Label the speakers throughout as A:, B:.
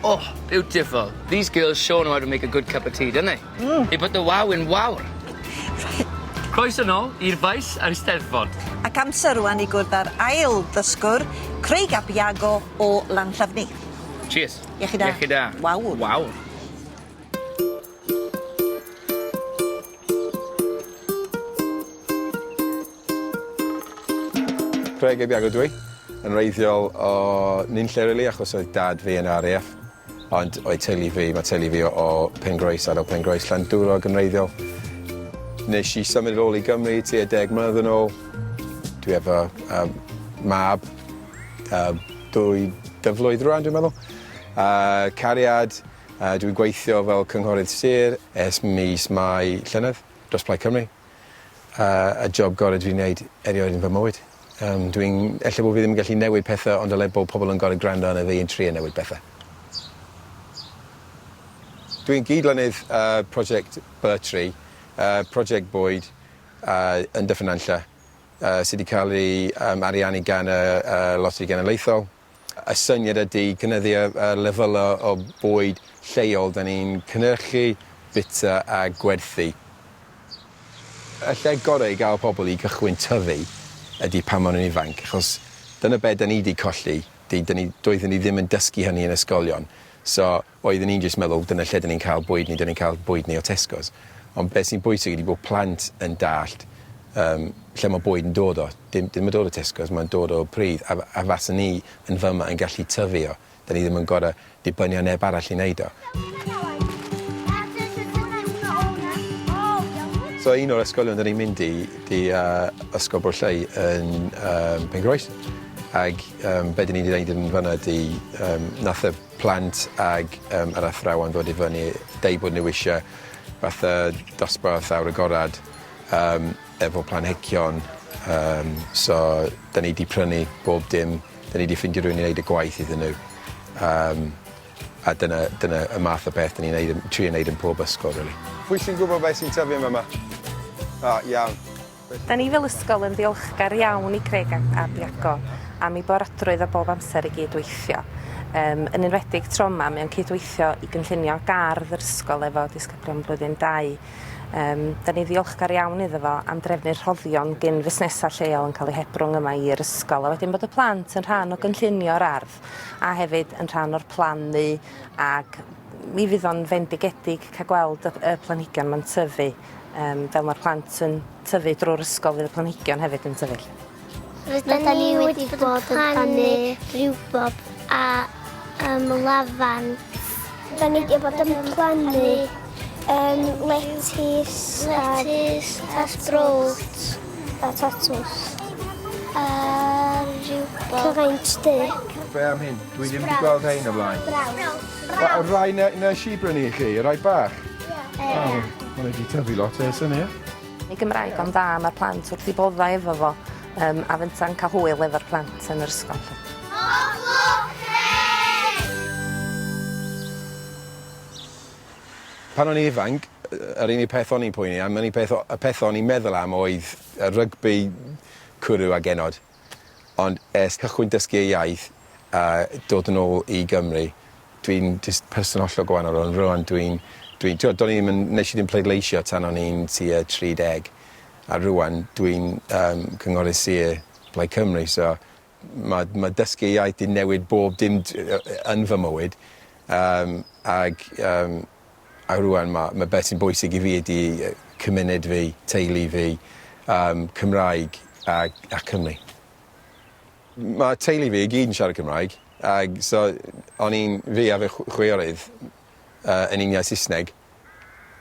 A: Oh, beautiful. These girls show know how to make a good cup of tea, don't they? They put the wow in wow. Croeso nôl i'r faes a'r Eisteddfod.
B: Ac amser rwan I gwrdd ar ail ddysgwr, Craig ap Iago o Lanllafni.
A: Cheers.
B: Iechyd da.
A: Iechyd da.
B: Wawr.
A: Wawr.
C: Craig ap Iago dwi, yn reiddiol o Ninlle rili, achos oedd dad fi yn RAF. Ond oedd teulu fi, mae teulu fi o Pengroes, ar o Pengroes Llandwrog yn reiddiol. Nes I symud ôl I Gymru tua 10 mlynedd yn ôl. Dwi efo mab, 2 dyflwydd rwan dwi'n meddwl. Cariad, dwi'n gweithio fel cynghorydd sir ers mis Mai llynedd dros Plaid Cymru. Y job gorau dwi'n gwneud erioed yn fy mywyd. Ella bod fi ddim yn gallu newid pethau, ond dyle bod pobl yn gorau gwrando arna fi yn trio newid pethau. Dwi'n gydlynydd prosiect Bertree, prosiect bwyd yn Dyffryn Nantlle, sydd wedi cael ei ariannu gan y Loteri Genedlaethol. Y syniad ydy cynyddu lefel o bwyd lleol da ni'n cynhyrchu, bita a gwerthu. Y lle gorau I gael pobl I cychwyn tyfu ydy pan maen nhw'n ifanc, achos dyna be da ni wedi colli. Doeddwn ni ddim yn dysgu hynny yn ysgolion. So, oeddwn ni'n jyst meddwl, dyna lle da ni'n cael bwyd ni, da ni'n cael bwyd ni o Tesco's. Ond beth sy'n bwysig ydy bod plant yn dallt lle mae bwyd yn dod o. Dim yn dod o Tesco's, mae'n dod o pridd. A fas ni yn fyma yn gallu tyfu o. Da ni ddim yn gorau dibynnu o neb arall I wneud o. So, un o'r ysgolion da ni'n mynd I Ysgol Borlleu yn Pengroes. Ag be da ni wedi gwneud yn fyna ydy nath y plant ag yr athrawon ddod I fyny, deud bod nhw eisiau fatha dosbarth awr agorad efo planhigion. So, da ni wedi prynu bob dim, da ni wedi ffindio rhywun I wneud y gwaith iddyn nhw. A dyna y math o beth da ni'n trio wneud yn pob ysgol, really. Pwy sy'n gwybod beth sy'n tyfu yma? Iawn.
D: Da ni fel ysgol yn ddiolchgar iawn I Craig ap Iago am ei boradrwydd a bob amser I gydweithio. Yn enwedig tro yma, mae'n cydweithio I gynllunio gardd yr ysgol efo Dysgu y Flwyddyn 2. Da ni ddiolchgar iawn iddo fo am drefnu'r rhoddion gyn fusnesau lleol yn cael eu hebrwng yma i'r ysgol. A wedyn bod y plant yn rhan o gynllunio'r ardd a hefyd yn rhan o'r plannu ac mi fydd o'n fendigedig cael gweld y planhigion ma'n tyfu. Fel mae'r plant yn tyfu drwy'r ysgol fydd y planhigion hefyd yn tyfu.
E: Rydyn ni wedi bod yn plannu rhywbob a lafant. Da ni wedi bod yn plannu letys a sprout a tatws a rhywbob cyfaint stick.
C: Be am hyn? Dwi ddim wedi gweld hein o blaen. Y rai nes I brynu I chi, y rai bach? Mae'n wedi tyfu lot ers hynny,
D: Ei Gymraeg ond da, mae'r plant wrth I boddau efo fo a fynta'n cael hwyl efo'r plant yn yr ysgol.
C: Pan o'n I ifanc, yr unig peth o'n i'n poeni am, y peth o'n i'n meddwl am oedd y rygbi, cwrw a genod. Ond ers cychwyn dysgu y iaith a dod yn ôl I Gymru, dwi'n person hollol gwahanol, ond rwan nes I ddim pleidleisio tan o'n i'n tua 30. A rwan dwi'n cynghorydd sir Plaid Cymru, so mae dysgu iaith Di newid bob dim yn fy mywyd. A rwan mae beth sy'n bwysig I fi ydy cymuned fi, teulu fi, Cymraeg a Cymru. Mae teulu fi I gyd yn siarad Cymraeg, so fi a fy chwiorydd yn uniau Saesneg.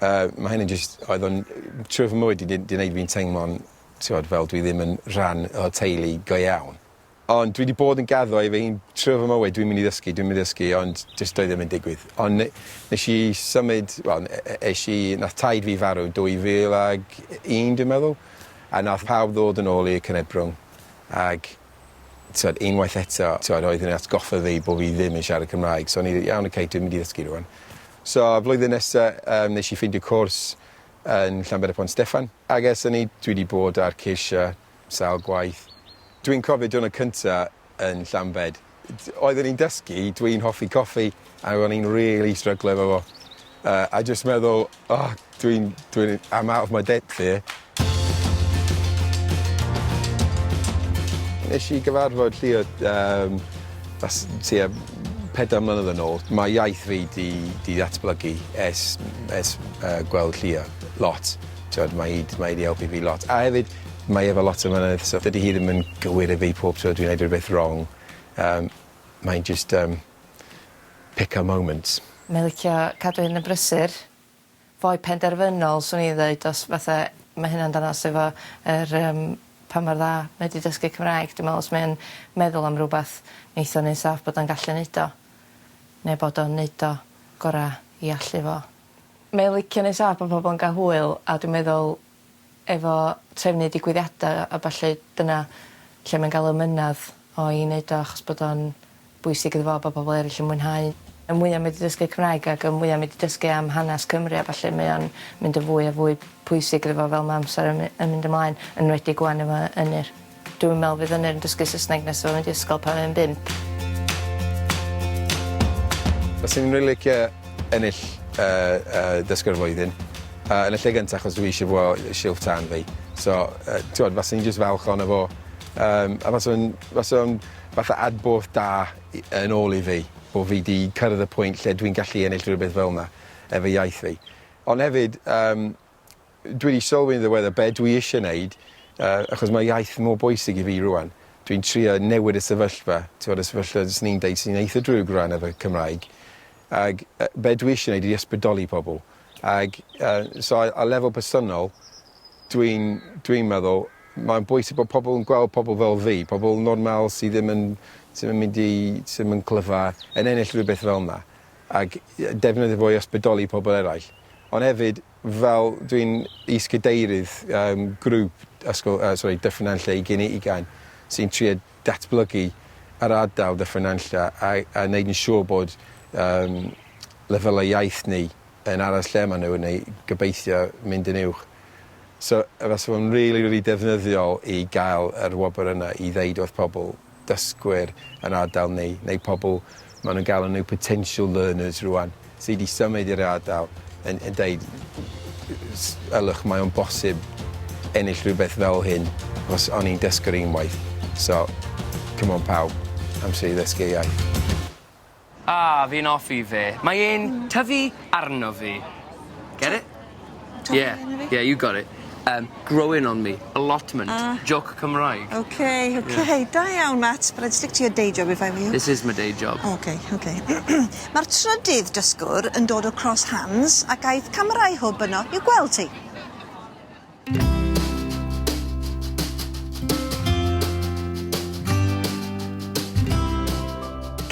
C: Mae hyn yn oedd o'n trwy fy mywyd Di wneud fi'n teimlo'n fel dwi ddim yn rhan o teulu go iawn. Ond dwi wedi bod yn gaddo I fi trwy fy mywyd dwi'n mynd I ddysgu, ond jyst doedd ddim yn digwydd. Ond nes I symud, nath taid fi farw 2001 dwi'n meddwl, a nath pawb ddod yn ôl i'r Cynedbrwng. Ag unwaith eto, oedd yn atgoffa fi bod fi ddim yn siarad Cymraeg, so o'n I iawn dwi'n mynd I ddysgu rwan. So, flwyddyn nesaf, nes I ffindio cwrs yn Llanbed y Pont Steffan. Ag ers dwi wedi bod ar ceisio sawl gwaith. Dwi'n cofio diwrnod cynta yn Llanbed, oedden ni'n dysgu, dwi'n hoffi coffi, a o'n i'n really stryglo efo fo. A just meddwl, I'm out of my depth here. Nes I gyfarfod Llio tua 4 mlynedd yn ôl. Mae iaith fi di ddatblygu ers gweld Llio lot. Mae wedi helpu fi lot. A hefyd, mae efo lot o mynydd, so dydy hi ddim yn gywir i fi pob tro dwi'n gwneud rhywbeth wrong. Mae'n just pick a moment.
F: Mae'n licio cadw hyn y brysur. Foi penderfynol, swn i'n dweud, os fatha mae hynna'n danos efo pa mor dda mae wedi dysgu Cymraeg. Dwi'n meddwl os mae'n meddwl am rhywbeth neithio neu'n saff bod o'n gallu neud o. Neu bod o'n neud o gorau i allu fo. Mae'n licio neu'n saff bod pobl yn cael hwyl, a dwi'n meddwl efo trefnu digwyddiadau a falle dyna lle mae'n cael ymynadd o i neud o, achos bod o'n bwysig iddo fo bod pobl eraill yn mwynhau. Y mwyaf mae wedi dysgu Cymraeg ac y mwyaf mae wedi dysgu am hanes Cymru a falle mae o'n mynd yn fwy a fwy pwysig iddo fo fel mae amser yn mynd ymlaen, yn wedi gwan efo Ynir. Dwi'n meddwl fydd Ynir yn dysgu Saesneg nes o mynd i ysgol pan yn 5.
C: Fas i'n rili licio ennill Dysgwr y Flwyddyn. Yn y lle gyntaf, achos dwi eisiau fo silff tan fi. So, fas i'n just falch ono fo. A fas o'n fatha adborth da yn ôl i fi, bod fi wedi cyrraedd y pwynt lle dwi'n gallu ennill rhywbeth fel yna efo iaith fi. Ond hefyd, dwi wedi sylwi yn ddiweddar be dwi eisiau wneud, achos mae iaith mor bwysig i fi rwan. Dwi'n trio newid y sefyllfa, y sefyllfa sy'n ni'n deud sy'n eitha drwg rwan efo Cymraeg. Ag be dwi eisiau wneud i ysbrydoli pobl. Ag so a lefel personol, dwi'n meddwl, mae'n bwysig bod pobl yn gweld pobl fel fi, pobl normal sydd ddim yn clyfar, yn ennill rhywbeth fel yna, ac defnyddio fo i ysbrydoli pobl eraill. Ond hefyd, fel dwi'n is-gadeirydd grŵp Dyfynnol lle 20 sy'n trio datblygu ar ardal Dyfynnol a wneud yn siŵr bod lefelau iaith ni yn aros lle maen nhw neu gobeithio mynd yn uwch. So, fas fo'n really defnyddiol i gael yr wobr yna i ddeud wrth pobl dysgwyr yn ardal ni, neu pobl maen nhw'n gael nhw potential learners rwan, sydd wedi symud i'r ardal yn deud, ylwch, mae o'n bosib ennill rhywbeth fel hyn, os o'n i'n dysgu'r unwaith. So, come on pawb, amser i ddysgu iaith.
A: Fi'n offi fe. Mae e'n tyfu arno fi. Get it? Yeah, you got it. Growing on me, allotment, joc Cymraeg.
B: OK. Da iawn, Matt, but I'd stick to your day job if I were you.
A: This is my day job.
B: OK. Mae'r trydydd dysgwr yn dod o Cross Hands ac aeth camerau hwb yno i'w gweld ti.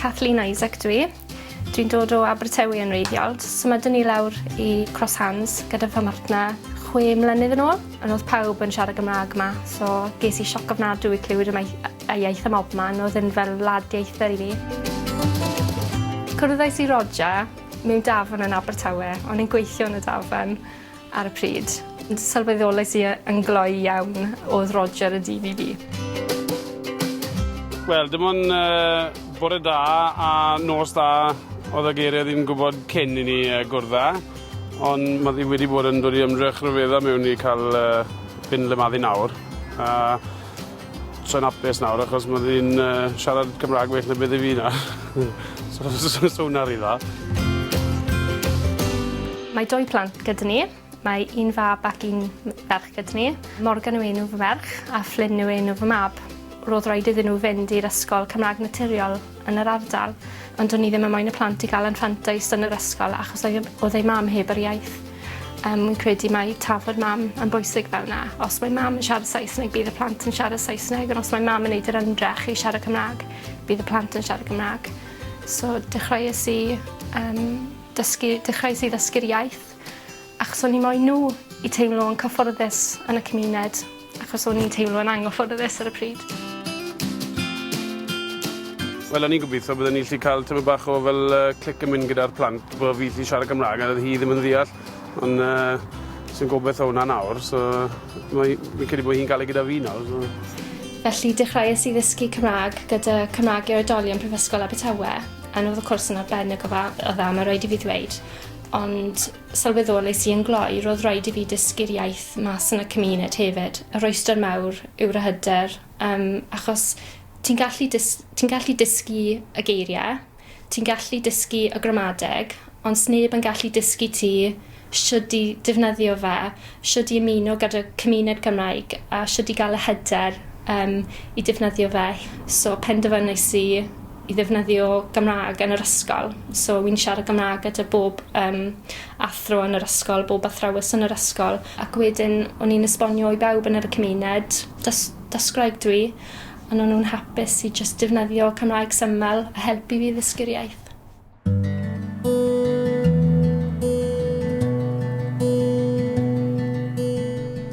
G: Kathleen Isaac Dwi'n dod o Abertawe yn reiddiol. Symudon ni lawr i Cross Hands gyda fy martner 6 mlynedd yn ôl. Ond oedd pawb yn siarad Gymraeg yma, so ges I sioc ofnadwy i clywed y iaith y mob man. Oedd yn fel ladieithyr i fi. Cwrddais I Roger mewn dafan yn Abertawe, ond i'n gweithio yn y dafan ar y pryd. Sylweddolais I yn gloi iawn oedd Roger y dyn I fi.
H: Wel, dim ond bore da a nos da oedd y geiriau ddim yn gwybod cyn I ni gwrdd ond mae wedi bod yn dod I ymdrech rhyfeddau mewn I cael fynd le maddi nawr. So'n apus nawr achos mae ddi'n siarad Cymraeg well na beth I fi na. So hwnna'n rhi dda.
G: Mae 2 plant gyda ni. Mae un fab ac un ferch gyda ni. Morgan yw enw fy merch a Flynn yw enw fy mab. Roedd rhaid iddyn nhw fynd i'r ysgol Cymraeg naturiol yn yr ardal, ond o'n I ddim yn moyn y plant I gael anfantais yn yr ysgol achos oedd ei mam heb yr iaith. Wy'n credu mae tafod mam yn bwysig fel yna. Os mae mam yn siarad Saesneg, bydd y plant yn siarad Saesneg, ond os mae mam yn gwneud yr ymdrech I siarad Cymraeg, bydd y plant yn siarad Cymraeg. So dechreuais I ddysgu'r iaith, achos o'n I moyn nhw I teimlo yn cyfforddus yn y cymuned, achos o'n i'n teimlo yn anghyfforddus ar y pryd.
H: Wel, o'n i'n gobeithio byddwn ni'n gallu cael tyma bach o fel clic yn mynd gyda'r plant bod fi gallu siarad Gymraeg a hi ddim yn ddeall. Ond sy'n gobeithio hwnna nawr, so mi'n credu bod hi'n cael ei gyda fi nawr. So.
G: Felly dechreuais i ddysgu Cymraeg gyda Cymraeg i'r oedolion Prifysgol Abertawe, a oedd y cwrs yn arbennig o dda, mae rhaid i fi ddweud. Ond sylweddolais i yn gloi, roedd rhaid i fi dysgu'r iaith mas yn y cymuned hefyd. Y rhwyster mawr yw'r y hyder, achos ti'n gallu dysgu y geiriau, ti'n gallu dysgu y gramadeg, ond sneb yn gallu dysgu ti siwd i defnyddio fe, siwd i ymuno gyda cymuned Cymraeg a siwd i gael y hyder i defnyddio fe. So penderfynais i ddefnyddio Gymraeg yn yr ysgol. So wy'n siarad Gymraeg gyda bob athro yn yr ysgol, bob athrawes yn yr ysgol. Ac wedyn o'n i'n esbonio i bawb yn yr cymuned, dysgwraig dwi, ond o'n nhw'n hapus i just defnyddio Cymraeg syml a helpu fi ddysgu'r iaith.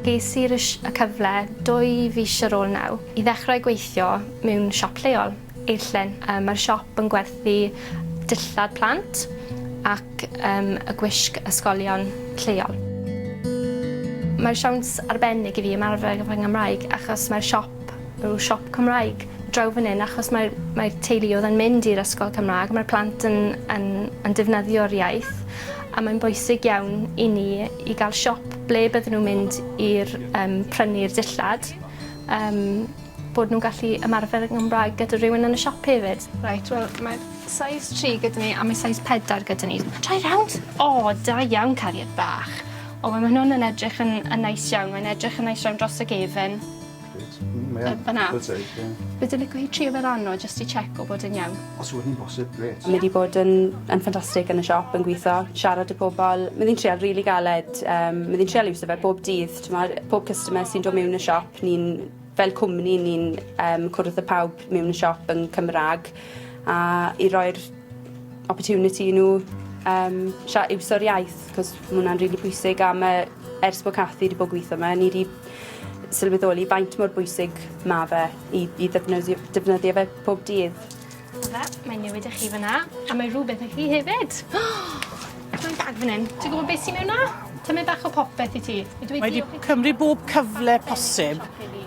G: Ges i'r cyfle 2 fis ar ôl nawr i ddechrau gweithio mewn siop leol. Eillen. Mae'r siop yn gwerthu dillad plant ac y gwisg ysgolion lleol. Mae'r siawns arbennig i fi ymarfer gyda'n Gymraeg achos mae'r siop Cymraeg draw fan hyn achos mae'r teuluoedd yn mynd i'r ysgol Cymraeg, mae'r plant yn defnyddio'r iaith a mae'n bwysig iawn i ni i gael siop ble bydden nhw'n mynd i'r prynu'r dillad. Bod nhw'n gallu ymarfer yn Gymraeg gyda rhywun yn y siop hefyd. Right, wel, mae size 3 gyda ni a mae size 4 gyda ni. Try round? O, da iawn cariad bach. O, mae hwnnw yn edrych yn neis iawn. Mae'n edrych yn neis iawn dros y gefn. Fyna. Byddwn i'n gweud trio fel anno jyst i checo bod yn iawn.
I: Os yw'n bosib, gret.
J: Mae wedi bod yn ffantastig yn y siop yn gweithio, siarad y pobl. Mae ddi'n trial rili galed. Mae ddi'n trial iwsio fe bob dydd. Pob customer sy'n dod mewn y siop, fel cwmni ni'n cwrdd y pawb mewn y siop yn Cymraeg a i roi'r opportunity nhw iwsio'r iaith, cos mae hwnna'n rili bwysig a ers bod Cathy wedi bod gweithio yma, ni wedi sylweddoli faint mor bwysig mae fe i defnyddio fe pob dydd.
G: Mae'n newid i chi fyna, a mae rhywbeth i chi hefyd. Mae'n bag fan hyn. Ti'n gwybod beth sy'n mewn na? Tymau bach o popeth i ti.
K: Mae wedi cymryd bob cyfle posib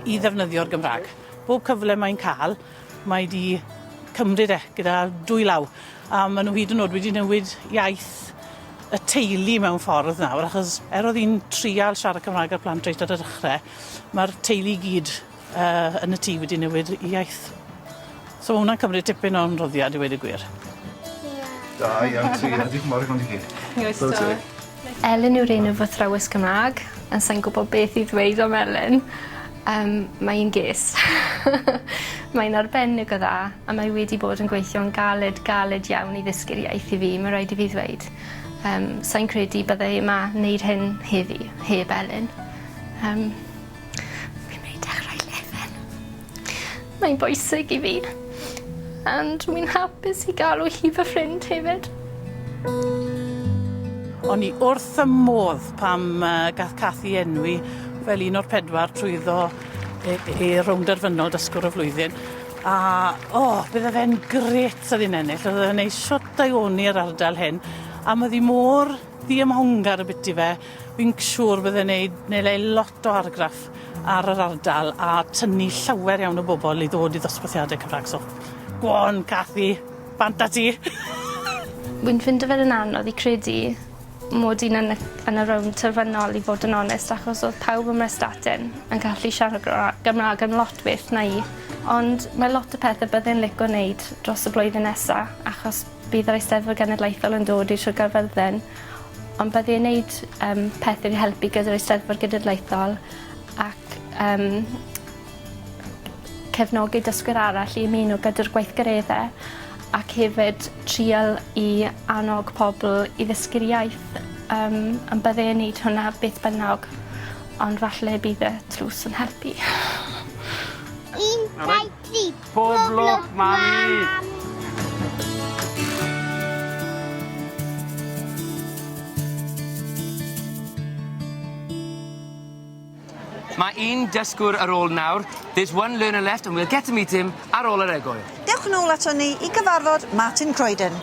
K: i ddefnyddio'r Gymraeg. Bob cyfle mae'n cael, mae wedi cymryd gyda 2 law. A maen nhw hyd yn oed wedi newid iaith y teulu mewn ffordd nawr, achos oedd hi'n trial siarad Cymraeg ar plant reit ar y dechrau, mae'r teulu gyd yn y tŷ wedi newid iaith. So mae hwnna'n cymryd tipyn o'n roddiad i wedi gwir.
I: Da iawn ti, edrych mor eich ond i chi.
G: Elen yw'r un o fy athrawes Cymraeg, a sa'n gwybod beth i ddweud am Elen. Mae'n ges. Mae'n arbennig o dda, a mae wedi bod yn gweithio'n galed iawn i ddysgu'r iaith i fi, mae rhaid i fi ddweud. Sa'n credu byddai yma wneud hyn heddi, heb Elen. Fi'n mynd dechrau lefen. Mae'n bwysig i fi, and wy'n hapus i galw hi fy ffrind hefyd.
K: O'n i wrth y modd pam gath Cathy enwi fel un o'r 4 trwyddo i Rownd Derfynnol Dysgwr y Flwyddyn. A, bydde fe'n gret sydd hi'n ennill. Oedd e'n neud siwt i'r ardal hyn. A mae ddi mor ddiymhongar y byti fe. Fi'n siŵr bydde'n neud lot o argraff ar yr ardal a tynnu llawer iawn o bobl i ddod i ddosbarthiadau Cymraeg. So, go on, Cathy, bant a ti.
G: Wy'n ffindo fe'n anodd i credu mod i'n yn y Rownd Derfynnol i fod yn onest, achos oedd pawb ym Mrestatyn yn gallu siarad Gymraeg yn lot beth na i. Ond mae lot o pethau byddai'n licio wneud dros y blwyddyn nesaf, achos bydd yr Eisteddfod Genedlaethol yn dod i'r Sir ond byddai'n wneud pethau i helpu gyda'r Eisteddfod Genedlaethol ac cefnogi dysgwyr arall i ymuno gyda'r gweithgareddau ac hefyd trial i annog pobl i ddysgu'r iaith. Yn byddai'n wneud hwnna beth bynnag, ond falle bydd y tlws yn helpu.
E: 1, 2, 3.
H: Pob lwc, mami!
A: Mae un dysgwr ar ôl nawr. There's one learner left and we'll get to meet him ar ôl yr egwyl.
B: Dewch yn ôl ato ni i gyfarfod Martin Croydon.